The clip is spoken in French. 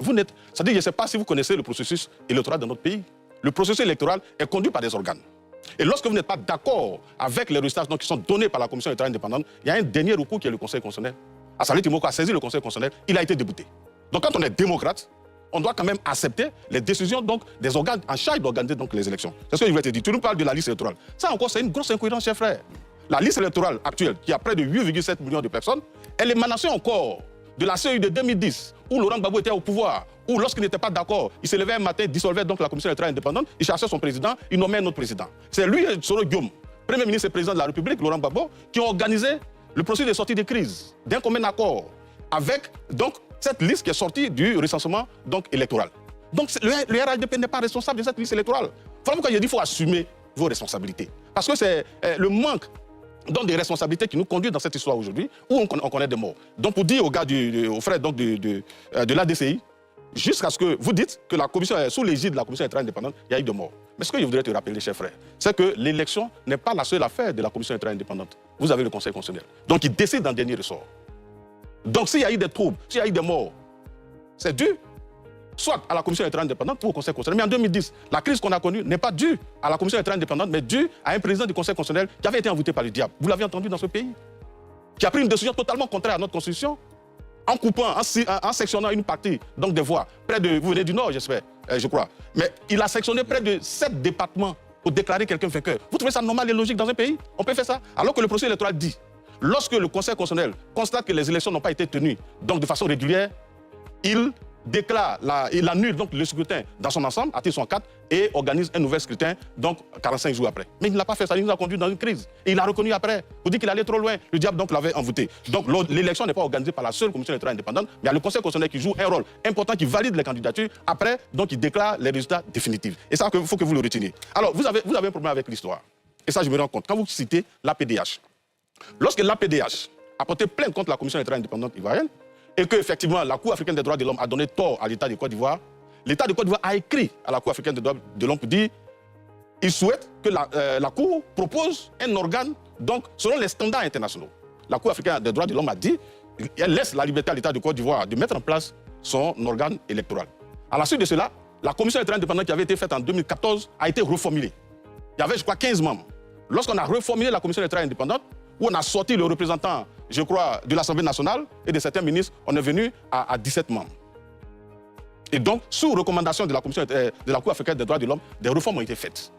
vous n'êtes... C'est-à-dire, je ne sais pas si vous connaissez le processus électoral dans notre pays. Le processus électoral est conduit par des organes. Et lorsque vous n'êtes pas d'accord avec les résultats qui sont donnés par la commission électorale indépendante, il y a un dernier recours qui est le Conseil constitutionnel. Assali Timoko a saisi le Conseil constitutionnel, il a été débouté. Donc quand on est démocrate, on doit quand même accepter les décisions donc, des organes en charge d'organiser les élections. C'est ce que je voulais te dire. Tu nous parles de la liste électorale. Ça encore, c'est une grosse incohérence, chers frères. La liste électorale actuelle, qui a près de 8,7 millions de personnes, est l'émanation encore de la CEI de 2010, où Laurent Gbagbo était au pouvoir, où lorsqu'il n'était pas d'accord, il se levait un matin, dissolvait donc la commission électorale indépendante, il cherchait son président, il nommait un autre président. C'est lui et Soro Guillaume, Premier ministre et président de la République, Laurent Gbagbo, qui ont organisé le processus de sortie de crise d'un commun accord avec donc, cette liste qui est sortie du recensement donc, électoral. Donc le RHDP n'est pas responsable de cette liste électorale. Voilà pourquoi je dis qu'il faut assumer vos responsabilités. Parce que c'est le manque donc, des responsabilités qui nous conduit dans cette histoire aujourd'hui, où on connaît des morts. Donc pour dire aux gars, aux frères donc, de l'ADCI, jusqu'à ce que vous dites que la commission, sous l'égide de la commission électorale indépendante, il y a eu des morts. Mais ce que je voudrais te rappeler, chers frères, c'est que l'élection n'est pas la seule affaire de la commission électorale indépendante. Vous avez le Conseil constitutionnel. Donc il décide en dernier ressort. Donc s'il y a eu des troubles, s'il y a eu des morts, c'est dû soit à la commission électorale indépendante ou au Conseil constitutionnel. Mais en 2010, la crise qu'on a connue n'est pas due à la commission électorale indépendante, mais due à un président du Conseil constitutionnel qui avait été envoûté par le diable. Vous l'avez entendu dans ce pays, qui a pris une décision totalement contraire à notre constitution, en coupant, en sectionnant une partie donc des voix, près de, vous venez du Nord, j'espère, je crois. Mais il a sectionné près de 7 départements pour déclarer quelqu'un vainqueur. Vous trouvez ça normal et logique dans un pays? On peut faire ça? Alors que le processus électoral dit, lorsque le Conseil constitutionnel constate que les élections n'ont pas été tenues donc de façon régulière, il déclare, il annule donc le scrutin dans son ensemble, article 104, et organise un nouvel scrutin, donc 45 jours après. Mais il ne l'a pas fait, ça il nous a conduit dans une crise. Et il a reconnu après, pour dire qu'il allait trop loin. Le diable donc l'avait envoûté. Donc l'élection n'est pas organisée par la seule commission électorale indépendante, mais il y a le Conseil constitutionnel qui joue un rôle important, qui valide les candidatures. Après, donc il déclare les résultats définitifs. Et ça, il faut que vous le reteniez. Alors, vous avez un problème avec l'histoire. Et ça, je me rends compte. Quand vous citez l'APDH, lorsque l'APDH a porté plainte contre la commission électorale indépendante ivoirienne, et qu'effectivement la Cour africaine des droits de l'homme a donné tort à l'État de Côte d'Ivoire, l'État de Côte d'Ivoire a écrit à la Cour africaine des droits de l'homme pour dire qu'il souhaite que la Cour propose un organe, donc selon les standards internationaux. La Cour africaine des droits de l'homme a dit qu'elle laisse la liberté à l'État de Côte d'Ivoire de mettre en place son organe électoral. À la suite de cela, la commission électorale indépendante qui avait été faite en 2014 a été reformulée. Il y avait, je crois, 15 membres. Lorsqu'on a reformulé la commission électorale indépendante, où on a sorti le représentant, je crois, de l'Assemblée nationale et de certains ministres, on est venu à 17 membres. Et donc, sous recommandation de la Commission de la Cour africaine des droits de l'homme, des réformes ont été faites.